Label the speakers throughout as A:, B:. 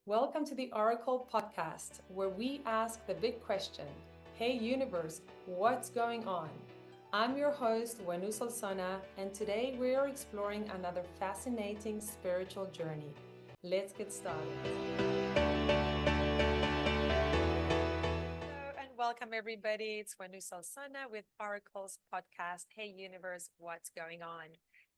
A: Welcome to the Orykl Podcast, where we ask the big question: Hey universe, what's going on? I'm your host, Huenu Solsona, and today we are exploring another fascinating spiritual journey. Let's get started. Hello and welcome everybody. It's Huenu Solsona with Orykl's podcast, Hey Universe, what's going on?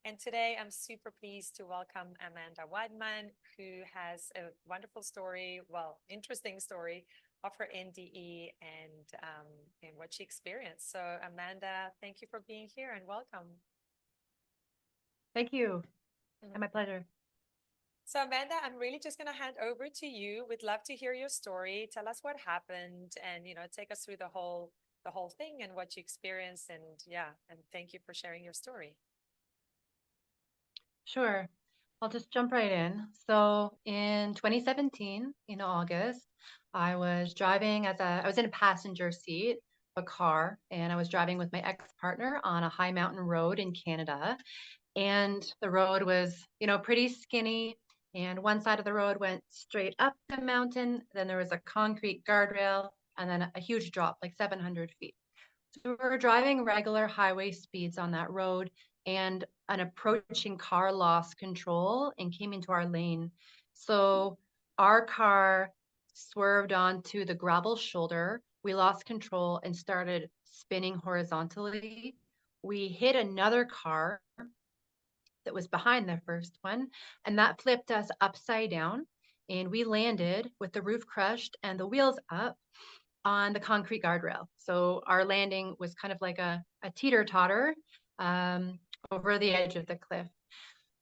A: And today I'm super pleased to welcome Amanda Wideman, who has a wonderful story, interesting story of her NDE and what she experienced. So, Amanda, thank you for being here and welcome.
B: Thank you.
A: Mhm.
B: And my pleasure.
A: So, Amanda, I'm really just going to hand over to you. We'd love to hear your story. Tell us what happened, and take us through the whole thing and what you experienced. And yeah, and thank you for sharing your story.
B: Sure. I'll just jump right in. So in 2017, in August, I was in a passenger seat of a car, and I was driving with my ex-partner on a high mountain road in Canada. And the road was, pretty skinny. And one side of the road went straight up the mountain. Then there was a concrete guardrail and then a huge drop, like 700 feet. So we were driving regular highway speeds on that road, and an approaching car lost control and came into our lane. So our car swerved onto the gravel shoulder. We lost control and started spinning horizontally. We hit another car that was behind the first one, and that flipped us upside down. And we landed with the roof crushed and the wheels up on the concrete guardrail. So our landing was kind of like a teeter totter over the edge of the cliff.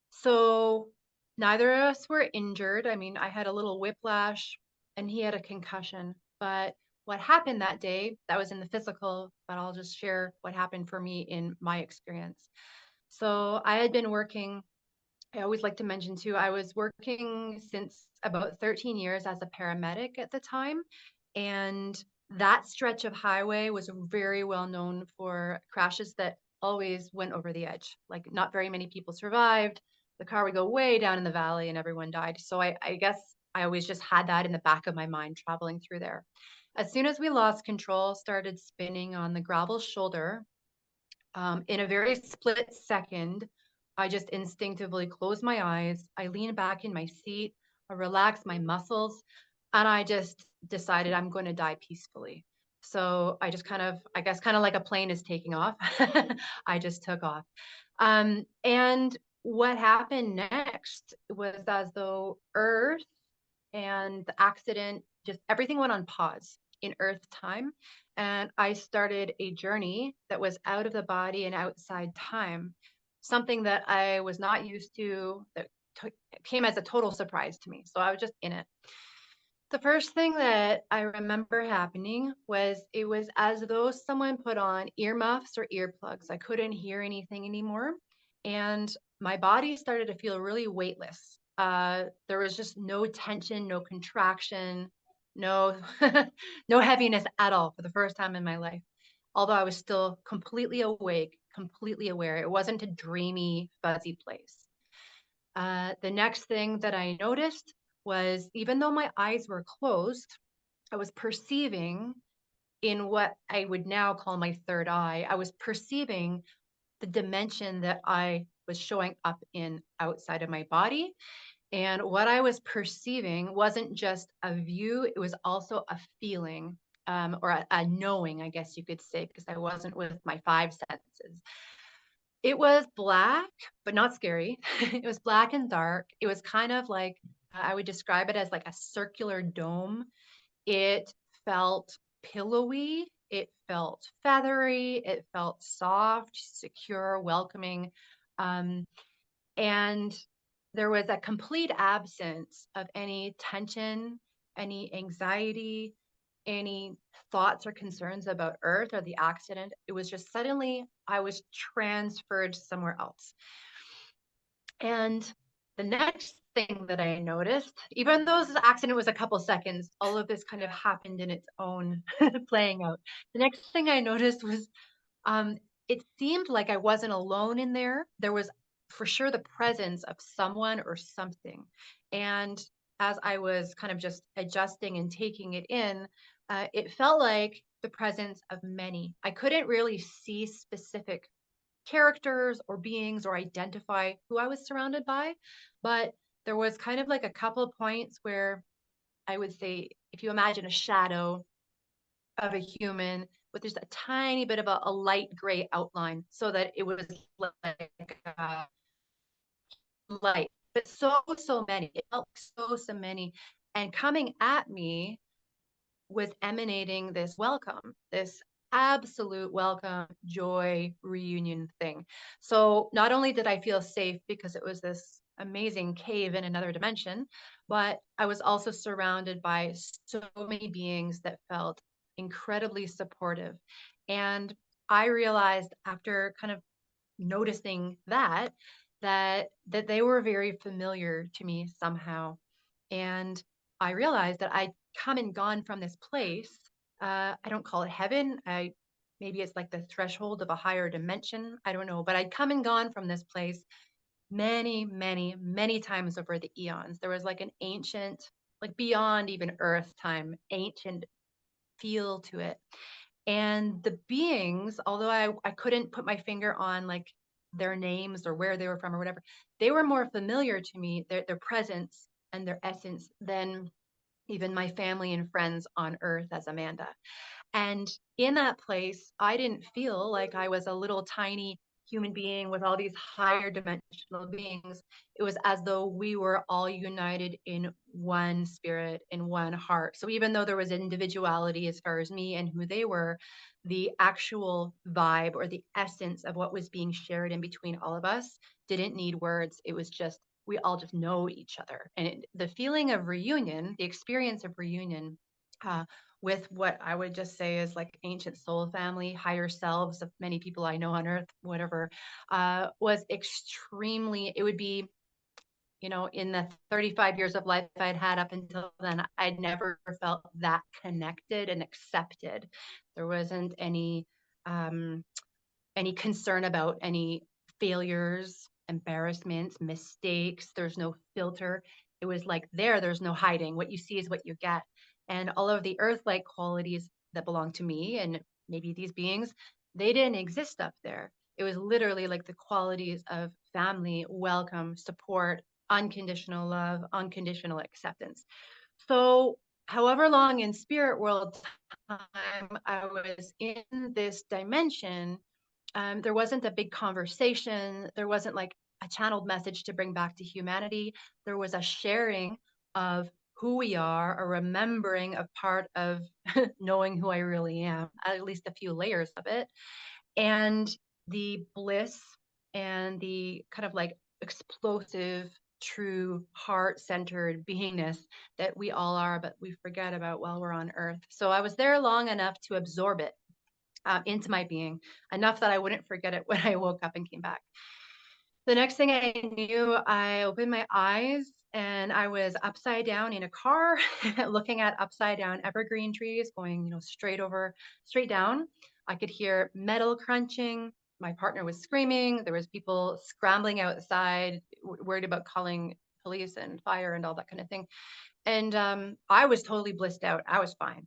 B: So neither of us were injured. I mean, I had a little whiplash and he had a concussion. But what happened that day, that was in the physical, but I'll just share what happened for me in my experience. So I had been working, I always like to mention too, I was working since about 13 years as a paramedic at the time. And that stretch of highway was very well known for crashes that always went over the edge. Like, not very many people survived. The car would go way down in the valley and everyone died. So I guess I always just had that in the back of my mind traveling through there. As soon as we lost control, started spinning on the gravel shoulder, in a very split second, I just instinctively closed my eyes. I leaned back in my seat. I relaxed my muscles, and I just decided I'm going to die peacefully. So I just I guess, kind of like a plane is taking off. I just took off. And what happened next was as though Earth and the accident, just everything went on pause in Earth time. And I started a journey that was out of the body and outside time, something that I was not used to, that came as a total surprise to me. So I was just in it. The first thing that I remember happening was it was as though someone put on earmuffs or earplugs. I couldn't hear anything anymore. And my body started to feel really weightless. There was just no tension, no contraction, no no heaviness at all for the first time in my life. Although I was still completely awake, completely aware. It wasn't a dreamy, fuzzy place. The next thing that I noticed was even though my eyes were closed, I was perceiving in what I would now call my third eye. I was perceiving the dimension that I was showing up in outside of my body. And what I was perceiving wasn't just a view, it was also a feeling, or a knowing, I guess you could say, because I wasn't with my five senses. It was black, but not scary. It was black and dark. It was kind of like, I would describe it as like a circular dome. It felt pillowy. It felt feathery. It felt soft, secure, welcoming. Um, and there was a complete absence of any tension, any anxiety, any thoughts or concerns about Earth or the accident. It was just suddenly I was transferred somewhere else. And the next thing that I noticed, even though this accident was a couple seconds, all of this kind of happened in its own playing out. The next thing I noticed was um, it seemed like I wasn't alone in there. There was for sure the presence of someone or something. And as I was kind of just adjusting and taking it in, it felt like the presence of many. I couldn't really see specific characters or beings or identify who I was surrounded by, but there was kind of like a couple of points where I would say, if you imagine a shadow of a human with just a tiny bit of a light gray outline, so that it was like light, but so many. It felt so many, and coming at me was emanating this welcome, this absolute welcome, joy, reunion thing. So not only did I feel safe because it was this amazing cave in another dimension, but I was also surrounded by so many beings that felt incredibly supportive. And I realized after kind of noticing that they were very familiar to me somehow. And I realized that I'd come and gone from this place. I don't call it heaven. I maybe it's like the threshold of a higher dimension. I don't know, but I'd come and gone from this place many times over the eons. There was like an ancient, like beyond even Earth time, ancient feel to it. And the beings, although I couldn't put my finger on like their names or where they were from or whatever, they were more familiar to me, their presence and their essence, than even my family and friends on earth as Amanda. And in that place, I didn't feel like I was a little tiny human being with all these higher dimensional beings. It was as though we were all united in one spirit, in one heart. So even though there was individuality as far as me and who they were, the actual vibe or the essence of what was being shared in between all of us didn't need words. It was just, we all just know each other. And the feeling of reunion, the experience of reunion, uh, with what I would just say is like ancient soul family, higher selves of many people I know on earth, whatever, was extremely, it would be, in the 35 years of life I'd had up until then, I'd never felt that connected and accepted. There wasn't any concern about any failures, embarrassments, mistakes. There's no filter. It was like there's no hiding. What you see is what you get. And all of the earth-like qualities that belong to me and maybe these beings, they didn't exist up there. It was literally like the qualities of family, welcome, support, unconditional love, unconditional acceptance. So, however long in spirit world time I was in this dimension, there wasn't a big conversation. There wasn't like a channeled message to bring back to humanity. There was a sharing of who we are, a remembering of part of knowing who I really am, at least a few layers of it, and the bliss and the kind of like explosive, true, heart centered beingness that we all are, but we forget about while we're on earth. So I was there long enough to absorb it into my being, enough that I wouldn't forget it when I woke up and came back. The next thing I knew, I opened my eyes and I was upside down in a car, looking at upside down evergreen trees going, straight down. I could hear metal crunching. My partner was screaming. There was people scrambling outside, worried about calling police and fire and all that kind of thing. And I was totally blissed out. I was fine.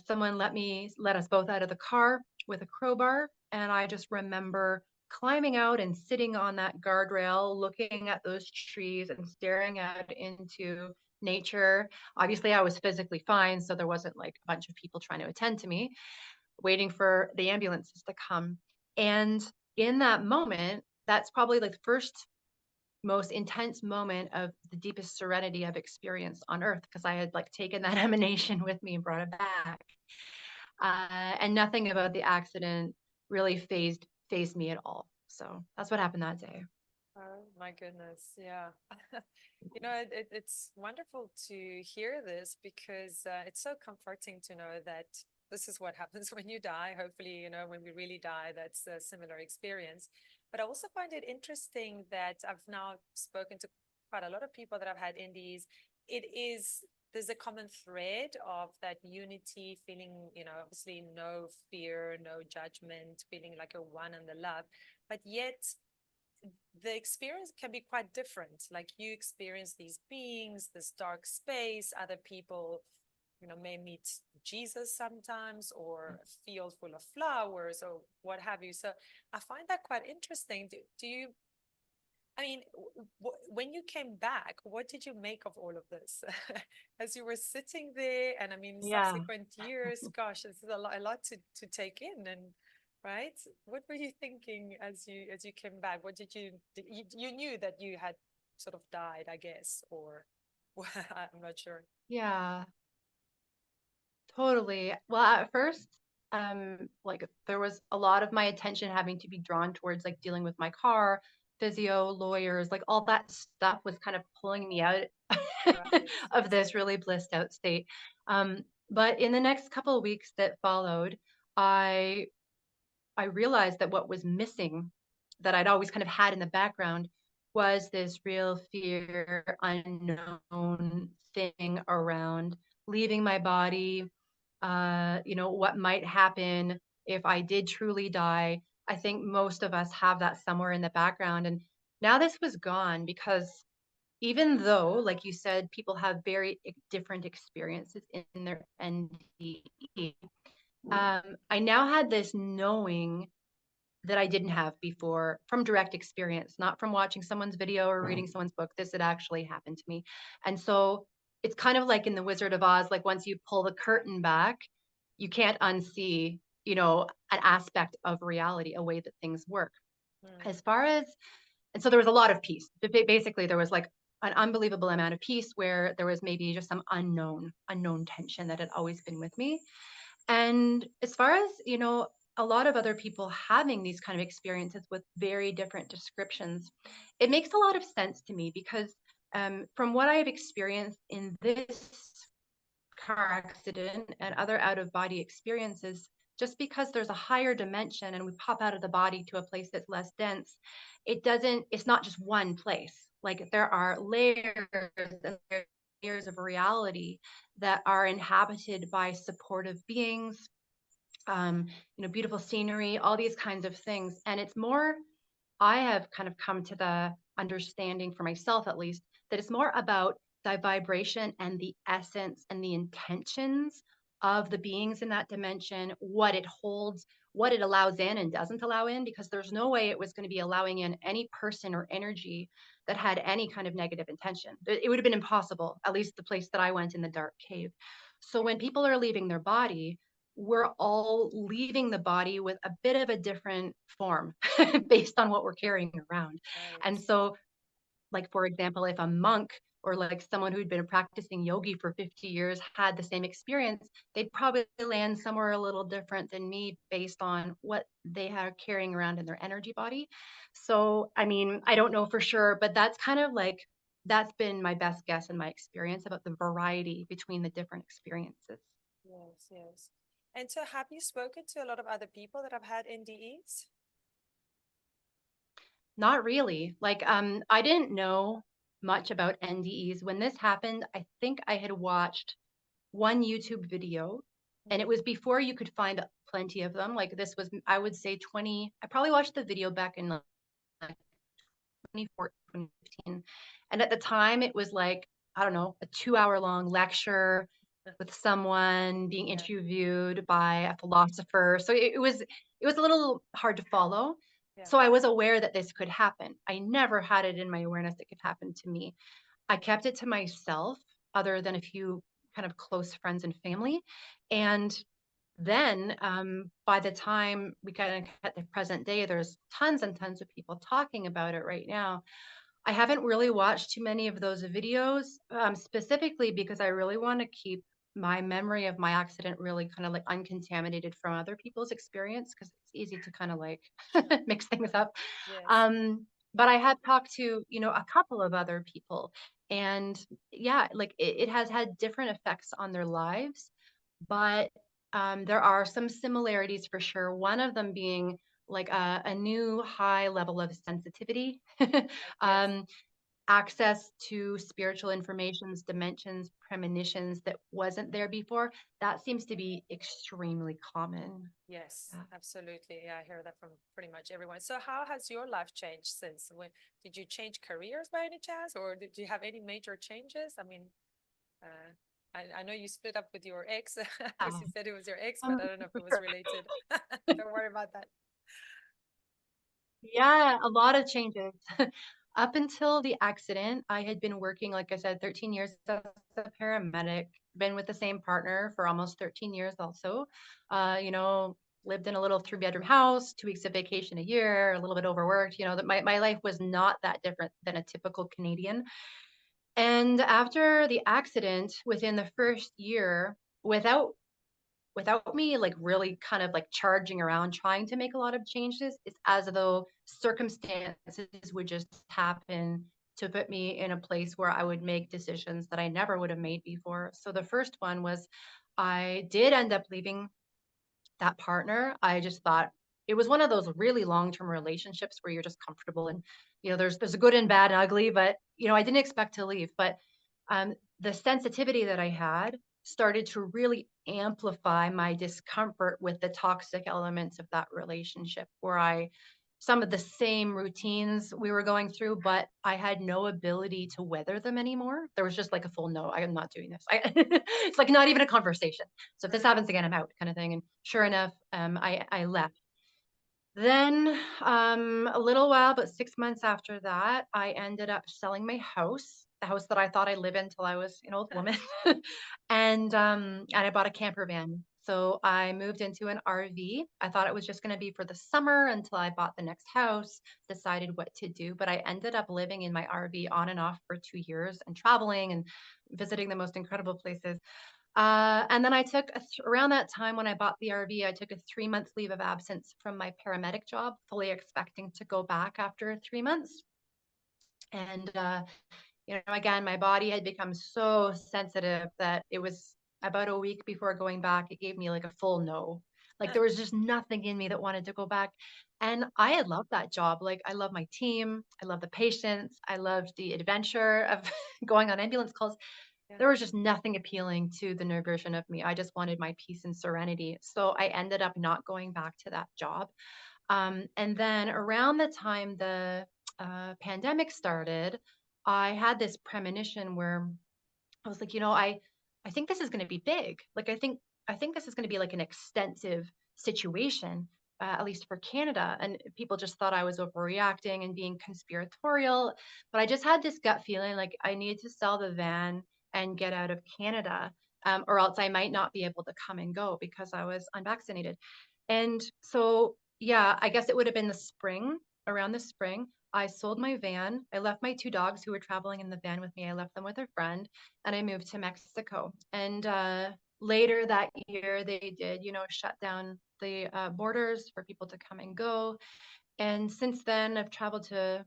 B: Someone let us both out of the car with a crowbar, and I just remember climbing out and sitting on that guardrail, looking at those trees and staring out into nature. Obviously, I was physically fine, so there wasn't like a bunch of people trying to attend to me, waiting for the ambulances to come. And in that moment, that's probably like the first most intense moment of the deepest serenity I've experienced on earth, because I had like taken that emanation with me and brought it back. And nothing about the accident really phased me at all. So that's what happened that day.
A: Oh my goodness. Yeah. It's wonderful to hear this because it's so comforting to know that this is what happens when you die. Hopefully, when we really die, that's a similar experience. But I also find it interesting that I've now spoken to quite a lot of people that I've had in these. There's a common thread of that unity, feeling, obviously no fear, no judgment, feeling like a one and the love. But yet the experience can be quite different. Like you experience these beings, this dark space, other people, may meet Jesus sometimes, or a field full of flowers or what have you. So I find that quite interesting. Do you, I mean, when you came back, what did you make of all of this? As you were sitting there, and I mean,
B: Yeah.
A: subsequent years, gosh, this is a lot to take in, and right? What were you thinking as you came back? What you knew that you had sort of died, I guess, or I'm not sure.
B: Yeah, totally. Well, at first, like there was a lot of my attention having to be drawn towards like dealing with my car, physio, lawyers, like all that stuff was kind of pulling me out
A: Right.
B: of this
A: Okay.
B: really blissed out state. But in the next couple of weeks that followed, I I realized that what was missing that I'd always kind of had in the background was this real fear, unknown thing around leaving my body. What might happen if I did truly die. I think most of us have that somewhere in the background. And now this was gone because even though, like you said, people have very different experiences in their NDE, I now had this knowing that I didn't have before from direct experience, not from watching someone's video or reading someone's book. This had actually happened to me. And so it's kind of like in The Wizard of Oz, like once you pull the curtain back, you can't unsee, an aspect of reality, a way that things work.
A: Mm,
B: As far as, and so there was a lot of peace. Basically, there was like an unbelievable amount of peace where there was maybe just some unknown tension that had always been with me. And as far as, a lot of other people having these kind of experiences with very different descriptions, it makes a lot of sense to me because from what I've experienced in this car accident and other out of body experiences, just because there's a higher dimension and we pop out of the body to a place that's less dense, it's not just one place. Like there are layers and layers of reality that are inhabited by supportive beings, beautiful scenery, all these kinds of things. And it's more, I have kind of come to the understanding for myself, at least, that it's more about the vibration and the essence and the intentions of the beings in that dimension, what it holds, what it allows in and doesn't allow in, because there's no way it was going to be allowing in any person or energy that had any kind of negative intention. It would have been impossible, at least the place that I went in the dark cave. So when people are leaving their body, we're all leaving the body with a bit of a different form based on what we're carrying around.
A: right.
B: And so, like, for example, if a monk or like someone who'd been practicing yogi for 50 years had the same experience, they'd probably land somewhere a little different than me based on what they are carrying around in their energy body. So, I mean, I don't know for sure, but that's kind of like, that's been my best guess in my experience about the variety between the different experiences.
A: Yes, yes. And so have you spoken to a lot of other people that have had NDEs?
B: Not really. Like, I didn't know much about NDEs. When this happened, I think I had watched one YouTube video, and it
A: Mm,
B: was before you could find plenty of them. Like, this was, I would say, I probably watched the video back in like 2014, 2015. And at the time, it was like, I don't know, a 2 hour long lecture with someone being
A: yeah,
B: interviewed by a philosopher. So it was a little hard to follow.
A: yeah,
B: So I was aware that this could happen. I never had it in my awareness it could happen to me. I kept it to myself, other than a few kind of close friends and family. And then by the time we kind of at the present day, there's tons and tons of people talking about it right now. I haven't really watched too many of those videos, specifically because I really want to keep my memory of my accident really kind of like uncontaminated from other people's experience because it's easy to kind of like
A: sure.
B: mix things up.
A: Yes,
B: But I have talked to, a couple of other people, and yeah, like it has had different effects on their lives, but there are some similarities for sure. One of them being like a new high level of sensitivity.
A: right, yes,
B: um, access to spiritual informations, dimensions, premonitions that wasn't there before. That seems to be extremely common.
A: Yes,
B: Yeah.
A: absolutely. Yeah, I hear that from pretty much everyone. So how has your life changed since when did you change careers by any chance, or did you have any major changes? I mean, uh, I know you split up with your ex because you said it was your ex, but I don't know if
B: For
A: it was
B: sure.
A: related. Don't worry about that.
B: Yeah, a lot of changes. Up until the accident, I had been working, like I said, 13 years as a paramedic, been with the same partner for almost 13 years also. You know, lived in a little three-bedroom house, 2 weeks of vacation a year, a little bit overworked. You know, that my life was not that different than a typical Canadian. And after the accident, within the first year, without me like really kind of like charging around trying to make a lot of changes, it's as though circumstances would just happen to put me in a place where I would make decisions that I never would have made before. So the first one was I did end up leaving that partner. I just thought it was one of those really long-term relationships where you're just comfortable and there's a good and bad and ugly, but I didn't expect to leave. But the sensitivity that I had started to really amplify my discomfort with the toxic elements of that relationship where I some of the same routines we were going through, but I had no ability to weather them anymore. There was just like a full no, I am not doing this. It's like not even a conversation. So if this
A: Right.
B: happens again, I'm out kind of thing. And sure enough, I left. Then, a little while, about 6 months after that, I ended up selling my house, the house that I thought I'd live in till I was an old woman. And I bought a camper van. So I moved into an RV. I thought it was just going to be for the summer until I bought the next house, decided what to do. But I ended up living in my RV on and off for 2 years and traveling and visiting the most incredible places. And then I took around that time when I bought the RV, I took a 3 month leave of absence from my paramedic job, fully expecting to go back after 3 months. And again, my body had become so sensitive that it was about a week before going back. It gave me like a full no. Like there was just nothing in me that wanted to go back. And I had loved that job. Like I love my team. I love the patients. I loved the adventure of going on ambulance calls.
A: Yeah.
B: There was just nothing appealing to the new version of me. I just wanted my peace and serenity. So I ended up not going back to that job. And then around the time the pandemic started, I had this premonition where I was like, I think this is going to be big. Like, I think this is going to be like an extensive situation, at least for Canada. And people just thought I was overreacting and being conspiratorial. But I just had this gut feeling like I need to sell the van and get out of Canada, or else I might not be able to come and go because I was unvaccinated. And so, yeah, I guess it would have been the spring, around the spring. I sold my van. I left my 2 dogs who were traveling in the van with me. I left them with a friend and I moved to Mexico. And later that year, they did, shut down the borders for people to come and go. And since then, I've traveled to,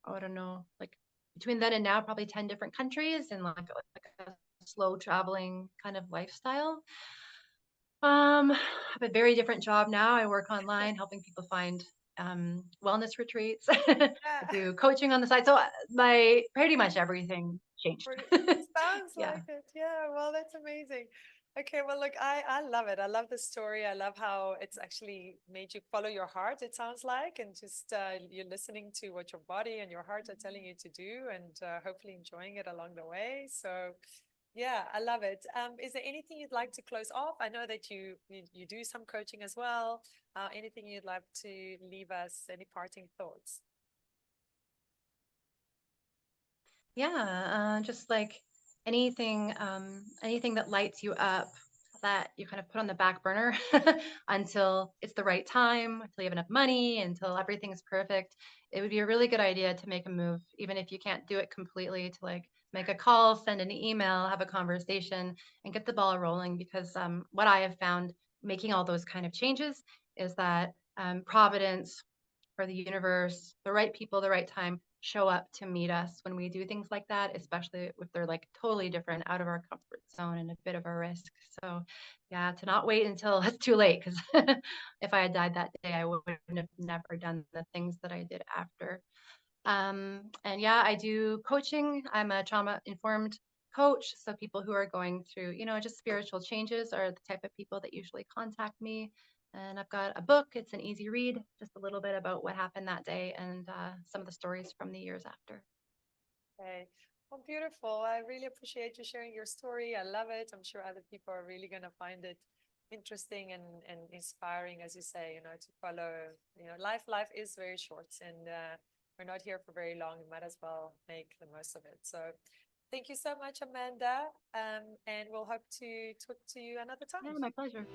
B: oh, I don't know, like between then and now, probably 10 different countries and like a slow traveling kind of lifestyle. I have a very different job now. I work online helping people find wellness retreats. I
A: Yeah.
B: do coaching on the side. So my pretty much everything changed.
A: Sounds
B: Yeah.
A: like it. Yeah. Well, that's amazing. Okay. Well, look, I love it. I love the story. I love how it's actually made you follow your heart, it sounds like, and just you're listening to what your body and your heart are telling you to do and hopefully enjoying it along the way. So, yeah, I love it. Is there anything you'd like to close off? I know that you do some coaching as well. Anything you'd like to leave us? Any parting thoughts?
B: Yeah, just like anything that lights you up that you kind of put on the back burner until it's the right time, until you have enough money, until everything's perfect. It would be a really good idea to make a move, even if you can't do it completely, to like make a call, send an email, have a conversation, and get the ball rolling. Because what I have found making all those kind of changes is that providence for the universe, the right people, the right time show up to meet us when we do things like that, especially if they're like totally different, out of our comfort zone and a bit of a risk. So, yeah, to not wait until it's too late, because if I had died that day, I wouldn't have never done the things that I did after. And yeah, I do coaching. I'm a trauma informed coach. So people who are going through, just spiritual changes are the type of people that usually contact me. And I've got a book. It's an easy read, just a little bit about what happened that day and some of the stories from the years after.
A: Okay. Well, beautiful. I really appreciate you sharing your story. I love it. I'm sure other people are really going to find it interesting and inspiring, as you say, to follow, life is very short and we're not here for very long. We might as well make the most of it. So thank you so much, Amanda. And we'll hope to talk to you another
B: Yeah,
A: time.
B: my pleasure.